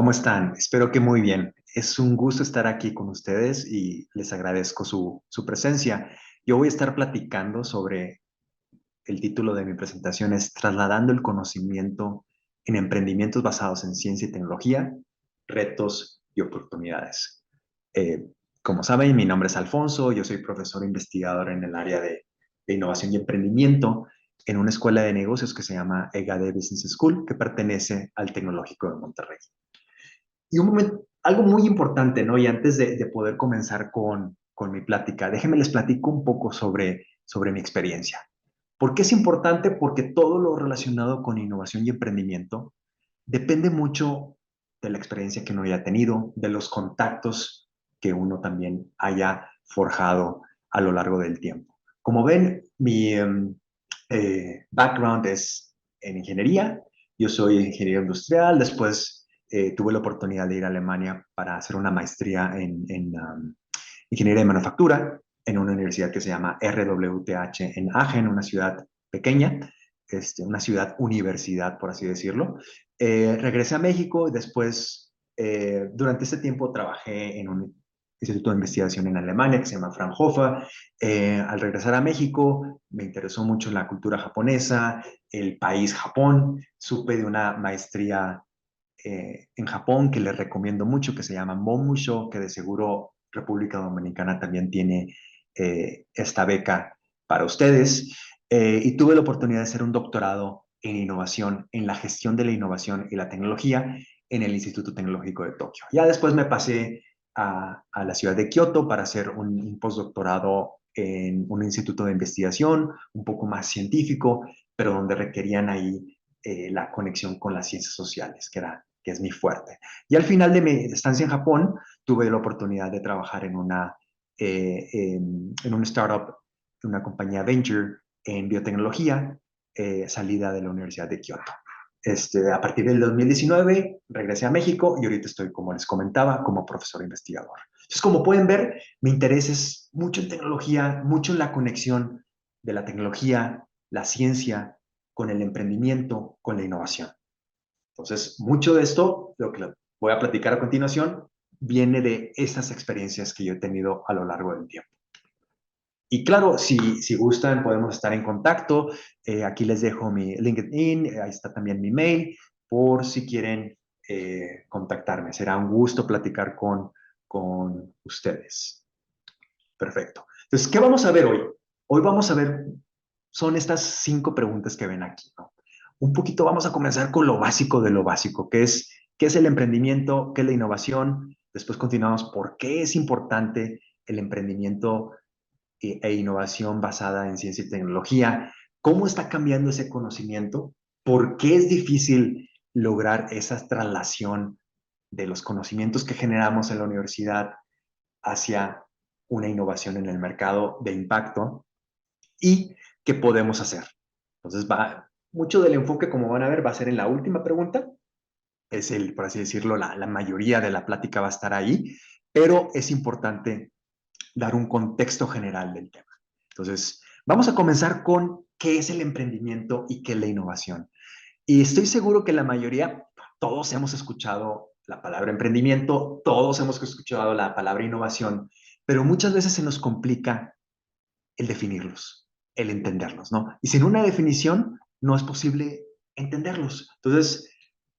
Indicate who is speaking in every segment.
Speaker 1: ¿Cómo están? Espero que muy bien. Es un gusto estar aquí con ustedes y les agradezco su presencia. Yo voy a estar platicando sobre el título de mi presentación es Trasladando el conocimiento en emprendimientos basados en ciencia y tecnología, retos y oportunidades. Eh, Como saben, mi nombre es Alfonso, yo soy profesor investigador en el área de innovación y emprendimiento en una escuela de negocios que se llama EGADE Business School, que pertenece al Tecnológico de Monterrey. Y un momento, algo muy importante, ¿no? Y antes de poder comenzar con mi plática, déjenme les platico un poco sobre mi experiencia. ¿Por qué es importante? Porque todo lo relacionado con innovación y emprendimiento depende mucho de la experiencia que uno haya tenido, de los contactos que uno también haya forjado a lo largo del tiempo. Como ven, mi background es en ingeniería. Yo soy ingeniero industrial. Después tuve la oportunidad de ir a Alemania para hacer una maestría en ingeniería de manufactura en una universidad que se llama RWTH en Aachen, una ciudad pequeña, una ciudad universidad, por así decirlo. Regresé a México y después, durante ese tiempo, trabajé en un instituto de investigación en Alemania que se llama Fraunhofer. Al regresar a México, me interesó mucho la cultura japonesa, el país Japón. Supe de una maestría en Japón que les recomiendo mucho, que se llama Momusho, que de seguro República Dominicana también tiene esta beca para ustedes. Y tuve la oportunidad de hacer un doctorado en innovación, en la gestión de la innovación y la tecnología en el Instituto Tecnológico de Tokio. Ya después me pasé a la ciudad de Kioto para hacer un postdoctorado en un instituto de investigación un poco más científico, pero donde requerían ahí la conexión con las ciencias sociales, que es mi fuerte. Y al final de mi estancia en Japón, tuve la oportunidad de trabajar en un startup, en una compañía venture en biotecnología, salida de la Universidad de Kioto. A partir del 2019 regresé a México y ahorita estoy, como les comentaba, como profesor investigador. Entonces, como pueden ver, mi interés es mucho en tecnología, mucho en la conexión de la tecnología, la ciencia, con el emprendimiento, con la innovación. Entonces, mucho de esto, lo que voy a platicar a continuación, viene de esas experiencias que yo he tenido a lo largo del tiempo. Y claro, si gustan, podemos estar en contacto. Aquí les dejo mi LinkedIn, ahí está también mi mail, por si quieren contactarme. Será un gusto platicar con ustedes. Perfecto. Entonces, ¿qué vamos a ver hoy? Hoy vamos a ver, son estas 5 preguntas que ven aquí, ¿no? Un poquito vamos a comenzar con lo básico de lo básico, que es qué es el emprendimiento, qué es la innovación. Después continuamos por qué es importante el emprendimiento e innovación basada en ciencia y tecnología, cómo está cambiando ese conocimiento, por qué es difícil lograr esa traslación de los conocimientos que generamos en la universidad hacia una innovación en el mercado de impacto y qué podemos hacer. Entonces, mucho del enfoque, como van a ver, va a ser en la última pregunta. Por así decirlo, la mayoría de la plática va a estar ahí, pero es importante dar un contexto general del tema. Entonces, vamos a comenzar con qué es el emprendimiento y qué es la innovación. Y estoy seguro que la mayoría, todos hemos escuchado la palabra emprendimiento, todos hemos escuchado la palabra innovación, pero muchas veces se nos complica el definirlos, el entenderlos, ¿no? Y sin una definición no es posible entenderlos. Entonces,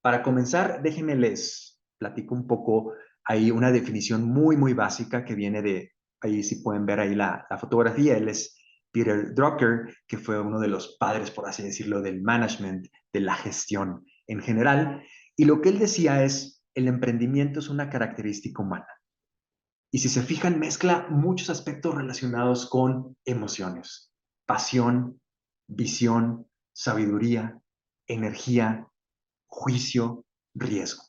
Speaker 1: para comenzar, déjenme les platico un poco. Hay una definición muy, muy básica que viene ahí si pueden ver ahí la fotografía, él es Peter Drucker, que fue uno de los padres, por así decirlo, del management, de la gestión en general. Y lo que él decía es, el emprendimiento es una característica humana. Y si se fijan, mezcla muchos aspectos relacionados con emociones, pasión, visión, sabiduría, energía, juicio, riesgo.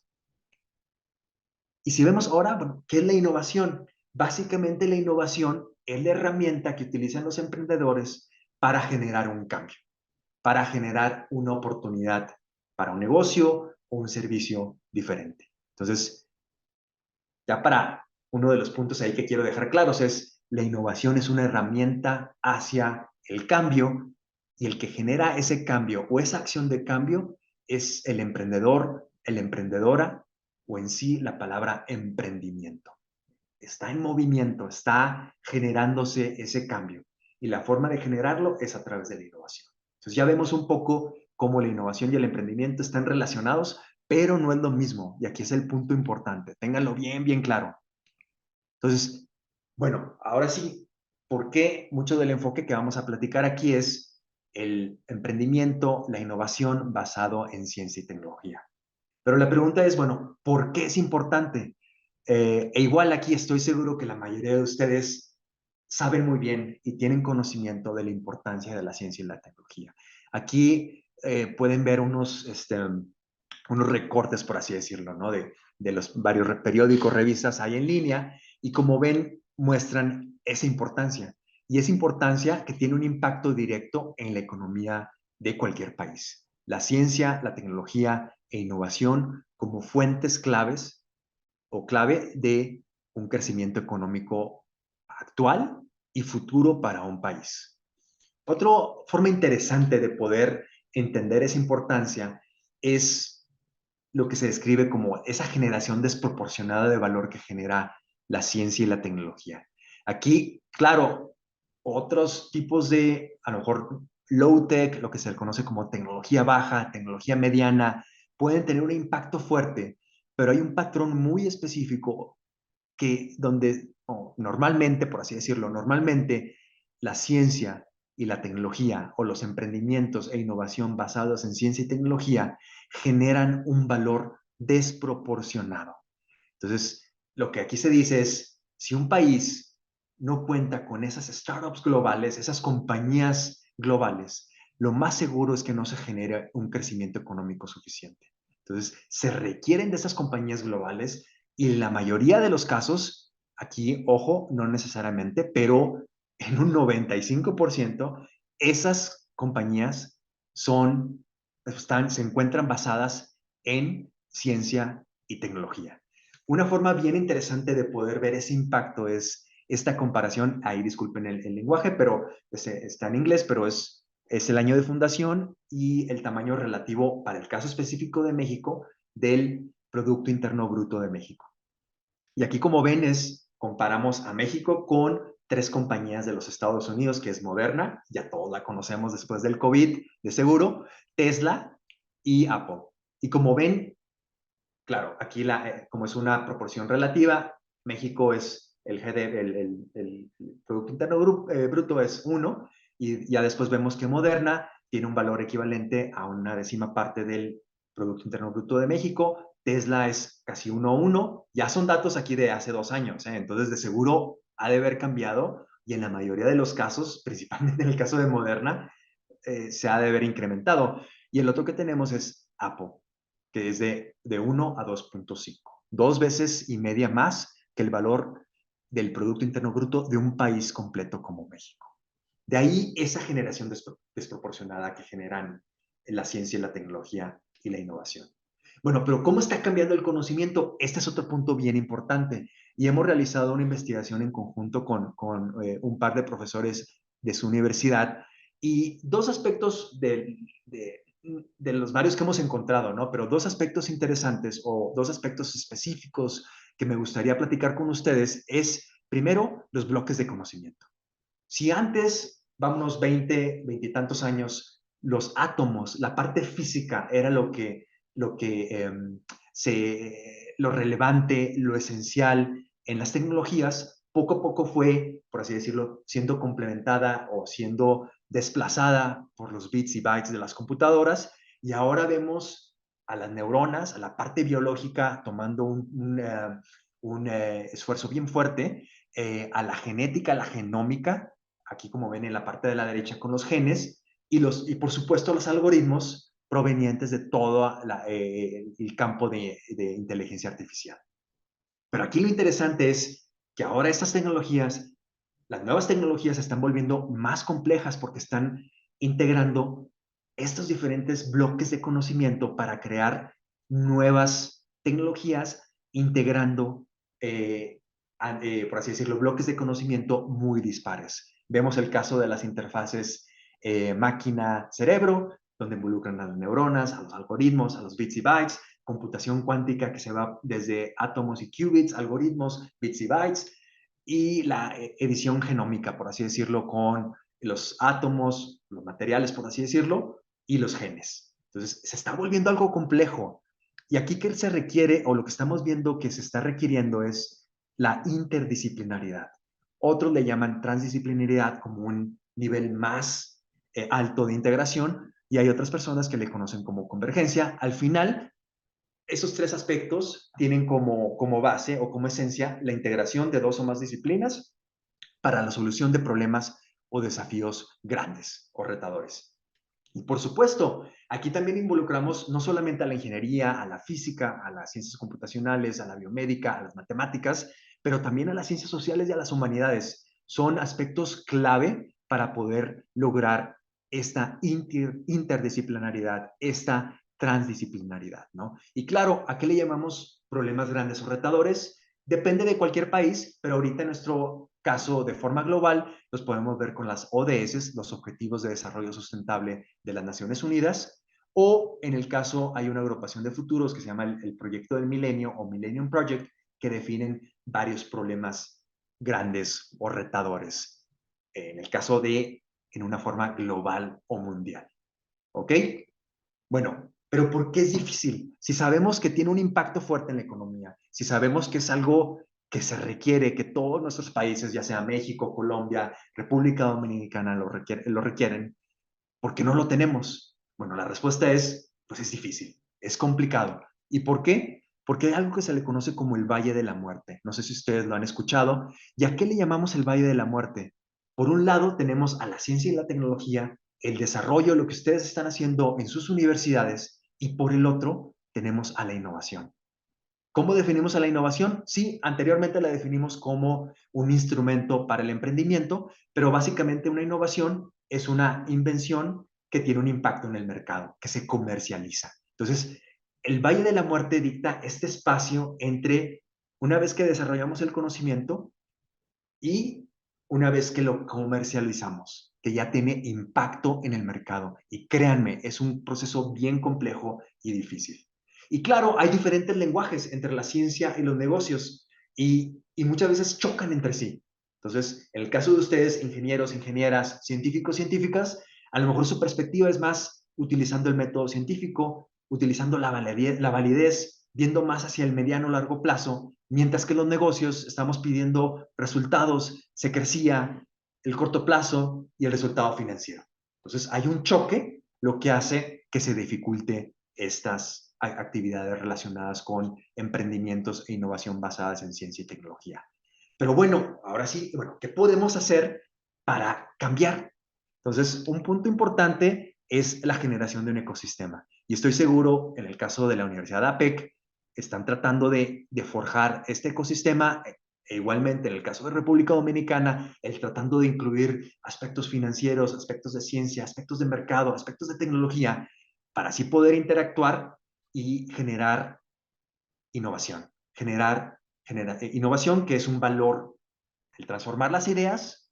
Speaker 1: Y si vemos ahora, ¿qué es la innovación? Básicamente la innovación es la herramienta que utilizan los emprendedores para generar un cambio, para generar una oportunidad para un negocio o un servicio diferente. Entonces, ya para uno de los puntos ahí que quiero dejar claros es, la innovación es una herramienta hacia el cambio y el que genera ese cambio o esa acción de cambio es el emprendedor, la emprendedora o en sí la palabra emprendimiento. Está en movimiento, está generándose ese cambio. Y la forma de generarlo es a través de la innovación. Entonces ya vemos un poco cómo la innovación y el emprendimiento están relacionados, pero no es lo mismo. Y aquí es el punto importante. Ténganlo bien, bien claro. Entonces, bueno, ahora sí, ¿por qué mucho del enfoque que vamos a platicar aquí es el emprendimiento, la innovación basado en ciencia y tecnología? Pero la pregunta es, bueno, ¿por qué es importante? E igual aquí estoy seguro que la mayoría de ustedes saben muy bien y tienen conocimiento de la importancia de la ciencia y la tecnología. Aquí pueden ver unos recortes, por así decirlo, ¿no? De los varios periódicos, revistas hay en línea, y como ven, muestran esa importancia. Y esa importancia que tiene un impacto directo en la economía de cualquier país. La ciencia, la tecnología e innovación como fuentes claves o clave de un crecimiento económico actual y futuro para un país. Otra forma interesante de poder entender esa importancia es lo que se describe como esa generación desproporcionada de valor que genera la ciencia y la tecnología. Aquí, claro, otros tipos de, a lo mejor, low tech, lo que se conoce como tecnología baja, tecnología mediana, pueden tener un impacto fuerte, pero hay un patrón muy específico que donde normalmente, por así decirlo, normalmente la ciencia y la tecnología o los emprendimientos e innovación basados en ciencia y tecnología generan un valor desproporcionado. Entonces, lo que aquí se dice es, si un país no cuenta con esas startups globales, esas compañías globales, lo más seguro es que no se genere un crecimiento económico suficiente. Entonces, se requieren de esas compañías globales y en la mayoría de los casos, aquí, ojo, no necesariamente, pero en un 95%, esas compañías se encuentran basadas en ciencia y tecnología. Una forma bien interesante de poder ver ese impacto es esta comparación, ahí disculpen el lenguaje, pero está en inglés, pero es el año de fundación y el tamaño relativo para el caso específico de México del Producto Interno Bruto de México. Y aquí, como ven, comparamos a México con tres compañías de los Estados Unidos, que es Moderna, ya todos la conocemos después del COVID, de seguro, Tesla y Apple. Y como ven, claro, aquí como es una proporción relativa, México es el Producto Interno Bruto es 1, y ya después vemos que Moderna tiene un valor equivalente a una décima parte del Producto Interno Bruto de México. Tesla es casi 1:1. Ya son datos aquí de hace 2 años, ¿eh? Entonces de seguro ha de haber cambiado, y en la mayoría de los casos, principalmente en el caso de Moderna, se ha de haber incrementado. Y el otro que tenemos es Apple, que es de 1 a 2.5, 2 veces y media más que el valor del Producto Interno Bruto de un país completo como México. De ahí esa generación desproporcionada que generan la ciencia y la tecnología y la innovación. Bueno, pero ¿cómo está cambiando el conocimiento? Este es otro punto bien importante, y hemos realizado una investigación en conjunto con un par de profesores de su universidad, y dos aspectos de los varios que hemos encontrado, ¿no? Pero dos aspectos interesantes o dos aspectos específicos que me gustaría platicar con ustedes es, primero, los bloques de conocimiento. Si antes, vámonos 20 y tantos años, los átomos, la parte física era lo relevante, lo esencial en las tecnologías, poco a poco fue, por así decirlo, siendo complementada o siendo desplazada por los bits y bytes de las computadoras, y ahora vemos a las neuronas, a la parte biológica, tomando un esfuerzo bien fuerte, a la genética, a la genómica, aquí como ven en la parte de la derecha con los genes, y por supuesto los algoritmos provenientes de todo el campo de inteligencia artificial. Pero aquí lo interesante es que ahora estas tecnologías, las nuevas tecnologías se están volviendo más complejas porque están integrando estos diferentes bloques de conocimiento para crear nuevas tecnologías, integrando, por así decirlo, bloques de conocimiento muy dispares. Vemos el caso de las interfaces máquina-cerebro, donde involucran a las neuronas, a los algoritmos, a los bits y bytes. computación cuántica que se va desde átomos y qubits, algoritmos, bits y bytes, y la edición genómica, por así decirlo, con los átomos, los materiales, por así decirlo, y los genes. Entonces, se está volviendo algo complejo. Y aquí que se requiere, o lo que estamos viendo que se está requiriendo es la interdisciplinaridad. Otros le llaman transdisciplinaridad como un nivel más alto de integración, y hay otras personas que le conocen como convergencia. Al final, esos tres aspectos tienen como base o como esencia la integración de dos o más disciplinas para la solución de problemas o desafíos grandes o retadores. Y por supuesto, aquí también involucramos no solamente a la ingeniería, a la física, a las ciencias computacionales, a la biomédica, a las matemáticas, pero también a las ciencias sociales y a las humanidades. Son aspectos clave para poder lograr esta interdisciplinaridad, esta transdisciplinaridad, ¿no? Y claro, ¿a qué le llamamos problemas grandes o retadores? Depende de cualquier país, pero ahorita en nuestro caso de forma global los podemos ver con las ODS, los Objetivos de Desarrollo Sustentable de las Naciones Unidas, o en el caso hay una agrupación de futuros que se llama el Proyecto del Milenio o Millennium Project, que definen varios problemas grandes o retadores, en el caso de en una forma global o mundial. ¿Ok? Bueno, pero ¿por qué es difícil? Si sabemos que tiene un impacto fuerte en la economía, si sabemos que es algo que se requiere, que todos nuestros países, ya sea México, Colombia, República Dominicana, lo requieren, ¿por qué no lo tenemos? Bueno, la respuesta es, pues es difícil, es complicado. ¿Y por qué? Porque hay algo que se le conoce como el Valle de la Muerte. No sé si ustedes lo han escuchado. ¿Y a qué le llamamos el Valle de la Muerte? Por un lado, tenemos a la ciencia y la tecnología, el desarrollo, lo que ustedes están haciendo en sus universidades, y por el otro, tenemos a la innovación. ¿Cómo definimos a la innovación? Sí, anteriormente la definimos como un instrumento para el emprendimiento, pero básicamente una innovación es una invención que tiene un impacto en el mercado, que se comercializa. Entonces, el Valle de la Muerte dicta este espacio entre una vez que desarrollamos el conocimiento y una vez que lo comercializamos, que ya tiene impacto en el mercado. Y créanme, es un proceso bien complejo y difícil. Y claro, hay diferentes lenguajes entre la ciencia y los negocios y muchas veces chocan entre sí. Entonces, en el caso de ustedes, ingenieros, ingenieras, científicos, científicas, a lo mejor su perspectiva es más utilizando el método científico, utilizando la validez, viendo más hacia el mediano o largo plazo, mientras que los negocios estamos pidiendo resultados, se crecía el corto plazo y el resultado financiero. Entonces, hay un choque, lo que hace que se dificulte estas actividades relacionadas con emprendimientos e innovación basadas en ciencia y tecnología. Pero bueno, ahora sí, bueno, ¿qué podemos hacer para cambiar? Entonces, un punto importante es la generación de un ecosistema. Y estoy seguro, en el caso de la Universidad de APEC, están tratando de forjar este ecosistema. E igualmente, en el caso de República Dominicana, el tratando de incluir aspectos financieros, aspectos de ciencia, aspectos de mercado, aspectos de tecnología, para así poder interactuar y generar innovación. Innovación que es un valor, el transformar las ideas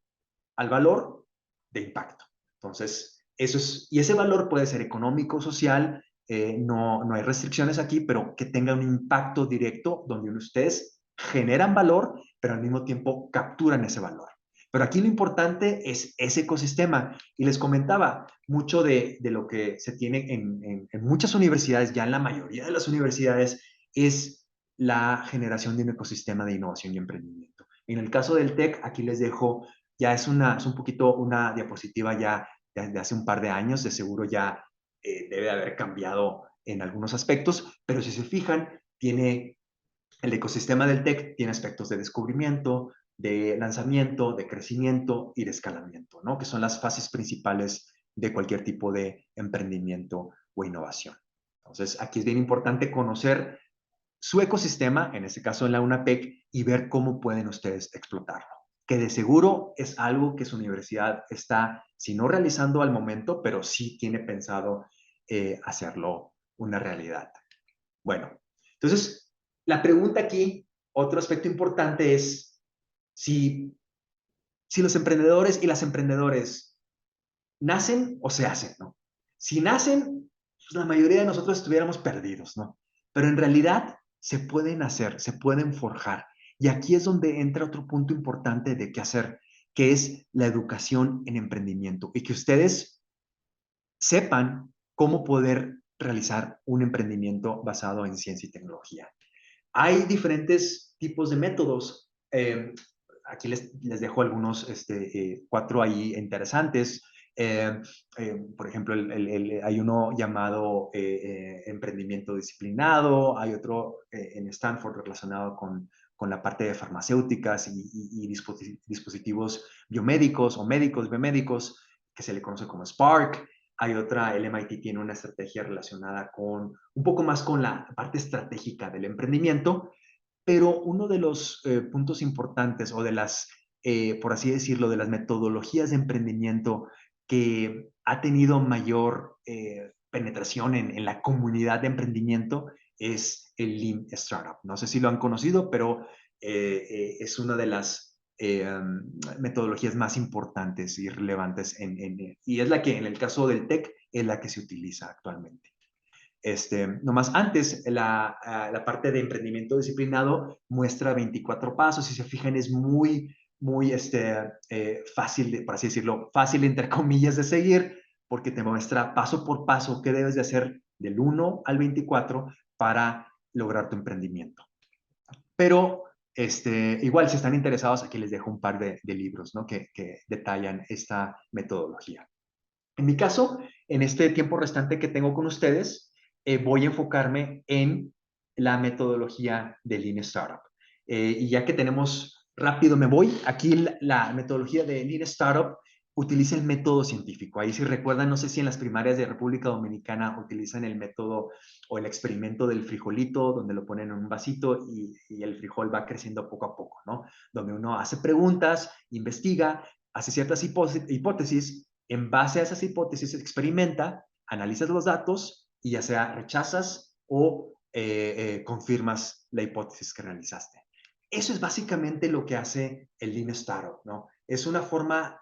Speaker 1: al valor de impacto. Entonces, eso es, y ese valor puede ser económico, social, no hay restricciones aquí, pero que tenga un impacto directo donde ustedes generan valor, pero al mismo tiempo capturan ese valor. Pero aquí lo importante es ese ecosistema. Y les comentaba, mucho de lo que se tiene en muchas universidades, ya en la mayoría de las universidades, es la generación de un ecosistema de innovación y emprendimiento. En el caso del TEC, aquí les dejo, ya es un poquito una diapositiva ya de hace un par de años, de seguro ya debe haber cambiado en algunos aspectos, pero si se fijan, tiene el ecosistema del TEC, tiene aspectos de descubrimiento, de lanzamiento, de crecimiento y de escalamiento, ¿no? Que son las fases principales de cualquier tipo de emprendimiento o innovación. Entonces, aquí es bien importante conocer su ecosistema, en este caso en la UNAPEC, y ver cómo pueden ustedes explotarlo. Que de seguro es algo que su universidad está, si no realizando al momento, pero sí tiene pensado hacerlo una realidad. Bueno, entonces, la pregunta aquí, otro aspecto importante es si los emprendedores y las emprendedores nacen o se hacen, ¿no? Si nacen, pues la mayoría de nosotros estuviéramos perdidos, ¿no? pero en realidad se pueden hacer, se pueden forjar. Y aquí es donde entra otro punto importante de qué hacer, que es la educación en emprendimiento y que ustedes sepan cómo poder realizar un emprendimiento basado en ciencia y tecnología. Hay diferentes tipos de métodos. Aquí les dejo algunos, 4 ahí interesantes. Eh, por ejemplo, hay uno llamado emprendimiento disciplinado, hay otro en Stanford relacionado con la parte de farmacéuticas y dispositivos biomédicos o médicos, biomédicos, que se le conoce como Spark. Hay otra, el MIT tiene una estrategia relacionada con un poco más con la parte estratégica del emprendimiento, pero uno de los puntos importantes o de las, por así decirlo, de las metodologías de emprendimiento que ha tenido mayor penetración en la comunidad de emprendimiento es el Lean Startup. No sé si lo han conocido, pero es una de las metodologías más importantes y relevantes y es la que en el caso del tech es la que se utiliza actualmente. Nomás antes, la parte de emprendimiento disciplinado muestra 24 pasos. Si se fijan, es muy fácil, por así decirlo, fácil entre comillas de seguir, porque te muestra paso por paso qué debes de hacer del 1 al 24 para lograr tu emprendimiento. Pero igual, si están interesados, aquí les dejo un par de libros, ¿no? que detallan esta metodología. En mi caso, en este tiempo restante que tengo con ustedes, voy a enfocarme en la metodología de Lean Startup. Y ya que tenemos rápido, me voy. Aquí la metodología de Lean Startup utiliza el método científico. Ahí si recuerdan, no sé si en las primarias de República Dominicana utilizan el método o el experimento del frijolito, donde lo ponen en un vasito y el frijol va creciendo poco a poco, ¿no? Donde uno hace preguntas, investiga, hace ciertas hipótesis. En base a esas hipótesis, experimenta, analizas los datos y ya sea rechazas o confirmas la hipótesis que realizaste. Eso es básicamente lo que hace el Lean Startup, ¿no? Es una forma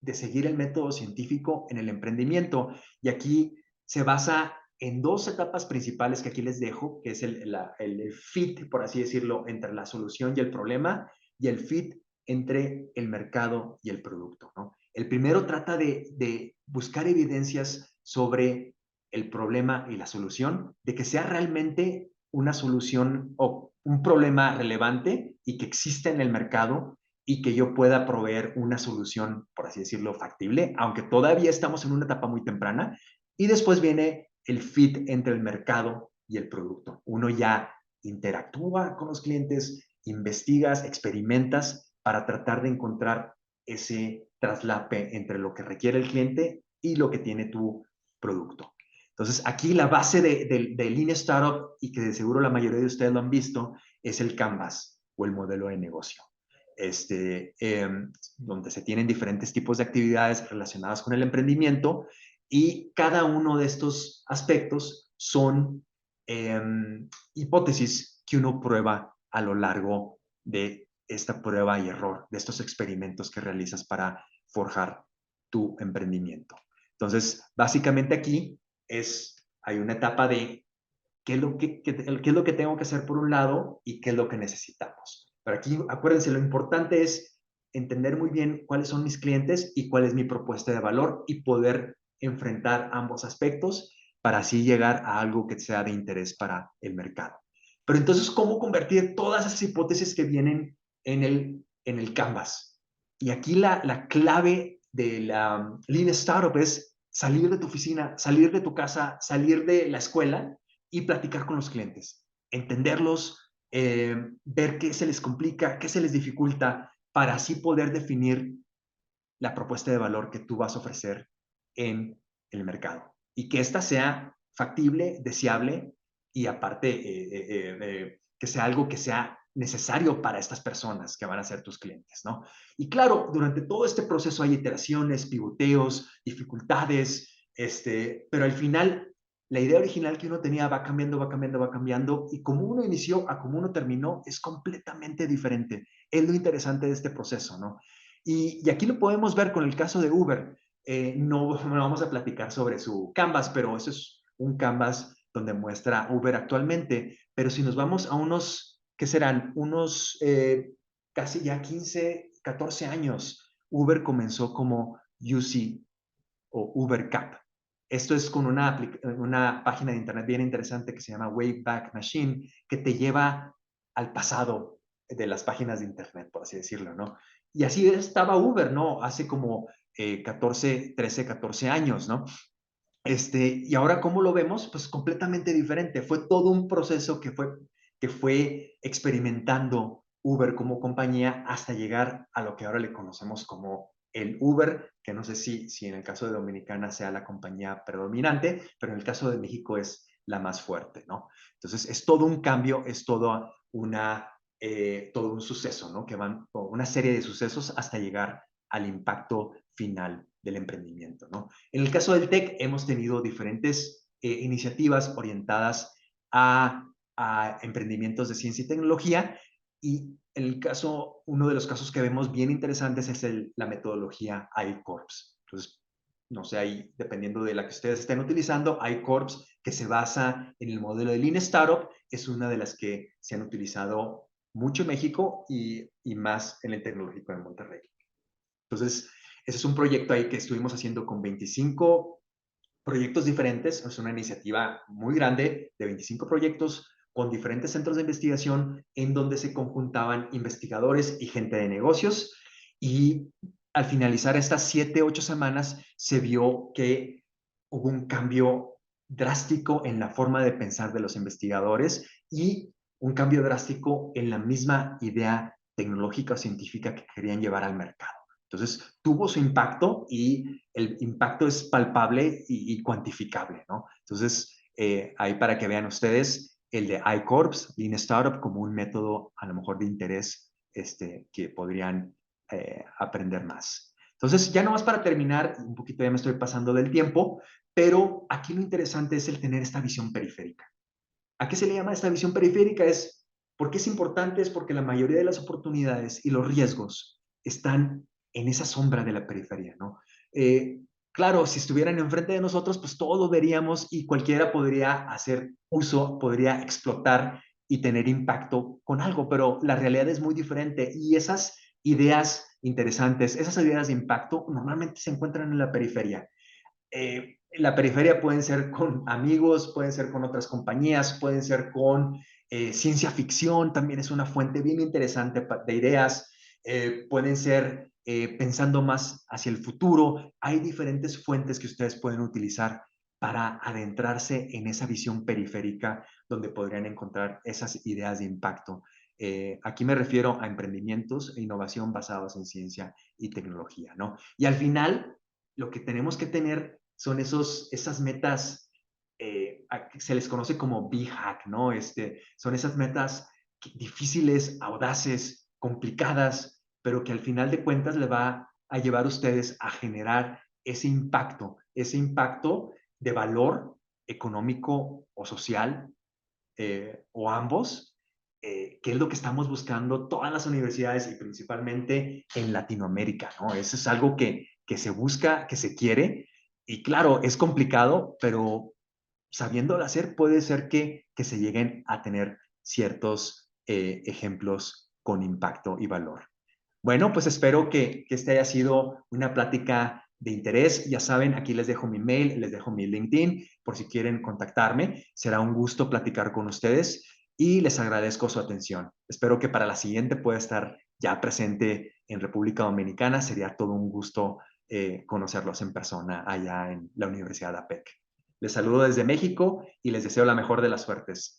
Speaker 1: de seguir el método científico en el emprendimiento y aquí se basa en 2 etapas principales que aquí les dejo, que es el fit, por así decirlo, entre la solución y el problema y el fit entre el mercado y el producto, ¿no? El primero trata de buscar evidencias sobre el problema y la solución, de que sea realmente una solución o un problema relevante y que exista en el mercado y que yo pueda proveer una solución, por así decirlo, factible, aunque todavía estamos en una etapa muy temprana. Y después viene el fit entre el mercado y el producto. Uno ya interactúa con los clientes, investigas, experimentas para tratar de encontrar ese traslape entre lo que requiere el cliente y lo que tiene tu producto. Entonces, aquí la base de Lean Startup, y que de seguro la mayoría de ustedes lo han visto, es el Canvas o el modelo de negocio. Donde se tienen diferentes tipos de actividades relacionadas con el emprendimiento y cada uno de estos aspectos son hipótesis que uno prueba a lo largo de esta prueba y error, de estos experimentos que realizas para forjar tu emprendimiento. Entonces, básicamente aquí hay una etapa de qué es lo que tengo que hacer por un lado y qué es lo que necesitamos. Pero aquí, acuérdense, lo importante es entender muy bien cuáles son mis clientes y cuál es mi propuesta de valor y poder enfrentar ambos aspectos para así llegar a algo que sea de interés para el mercado. Pero entonces, ¿cómo convertir todas esas hipótesis que vienen en el Canvas? Y aquí la clave de la Lean Startup es salir de tu oficina, salir de tu casa, salir de la escuela y platicar con los clientes, entenderlos, ver qué se les complica, qué se les dificulta, para así poder definir la propuesta de valor que tú vas a ofrecer en el mercado y que ésta sea factible, deseable y aparte que sea algo que sea necesario para estas personas que van a ser tus clientes, ¿no? Y claro, durante todo este proceso hay iteraciones, pivoteos, dificultades, pero al final la idea original que uno tenía va cambiando, va cambiando, va cambiando y como uno inició a como uno terminó es completamente diferente. Es lo interesante de este proceso, ¿no? Y aquí lo podemos ver con el caso de Uber. No vamos a platicar sobre su Canvas, pero eso es un Canvas donde muestra Uber actualmente, pero si nos vamos a unos, ¿qué serán? Unos casi ya 15, 14 años, Uber comenzó como UC o Uber Cap. Esto es con una página de internet bien interesante que se llama Wayback Machine, que te lleva al pasado de las páginas de internet, por así decirlo, ¿no? Y así estaba Uber, ¿no? Hace como 14, 13, 14 años, ¿no? Y ahora, ¿cómo lo vemos? Pues completamente diferente. Fue todo un proceso que fue experimentando Uber como compañía hasta llegar a lo que ahora le conocemos como el Uber, que no sé si en el caso de Dominicana sea la compañía predominante, pero en el caso de México es la más fuerte, ¿no? Entonces, es todo un cambio, es todo un suceso, ¿no? Que van una serie de sucesos hasta llegar al impacto final del emprendimiento, ¿no? En el caso del TEC hemos tenido diferentes iniciativas orientadas a emprendimientos de ciencia y tecnología y uno de los casos que vemos bien interesantes es la metodología iCorps. Entonces, no sé, ahí, dependiendo de la que ustedes estén utilizando, iCorps, que se basa en el modelo de Lean Startup, es una de las que se han utilizado mucho en México y más en el Tecnológico de Monterrey. Entonces, ese es un proyecto ahí que estuvimos haciendo con 25 proyectos diferentes. Es una iniciativa muy grande de 25 proyectos con diferentes centros de investigación en donde se conjuntaban investigadores y gente de negocios. Y al finalizar estas 7, 8 semanas, se vio que hubo un cambio drástico en la forma de pensar de los investigadores y un cambio drástico en la misma idea tecnológica o científica que querían llevar al mercado. Entonces, tuvo su impacto y el impacto es palpable y cuantificable, ¿no? Entonces, ahí para que vean ustedes el de iCorps, Lean Startup, como un método a lo mejor de interés que podrían aprender más. Entonces, ya nomás para terminar, un poquito ya me estoy pasando del tiempo, pero aquí lo interesante es el tener esta visión periférica. ¿A qué se le llama esta visión periférica? ¿Por qué es importante? Es porque la mayoría de las oportunidades y los riesgos están en esa sombra de la periferia, ¿no? Claro, si estuvieran enfrente de nosotros, pues todo lo veríamos y cualquiera podría hacer uso, podría explotar y tener impacto con algo, pero la realidad es muy diferente y esas ideas interesantes, esas ideas de impacto normalmente se encuentran en la periferia. La periferia pueden ser con amigos, pueden ser con otras compañías, pueden ser con ciencia ficción, también es una fuente bien interesante de ideas, pueden ser pensando más hacia el futuro. Hay diferentes fuentes que ustedes pueden utilizar para adentrarse en esa visión periférica donde podrían encontrar esas ideas de impacto. Aquí me refiero a emprendimientos e innovación basados en ciencia y tecnología, ¿no? Y al final, lo que tenemos que tener son esas metas, se les conoce como B-Hack, ¿no? Son esas metas difíciles, audaces, complicadas, pero que al final de cuentas le va a llevar a ustedes a generar ese impacto de valor económico o social, o ambos, que es lo que estamos buscando todas las universidades y principalmente en Latinoamérica, ¿no? Eso es algo que se busca, que se quiere, y claro, es complicado, pero sabiéndolo hacer puede ser que se lleguen a tener ciertos ejemplos con impacto y valor. Bueno, pues espero que este haya sido una plática de interés. Ya saben, aquí les dejo mi mail, les dejo mi LinkedIn por si quieren contactarme. Será un gusto platicar con ustedes y les agradezco su atención. Espero que para la siguiente pueda estar ya presente en República Dominicana. Sería todo un gusto conocerlos en persona allá en la Universidad de APEC. Les saludo desde México y les deseo la mejor de las suertes.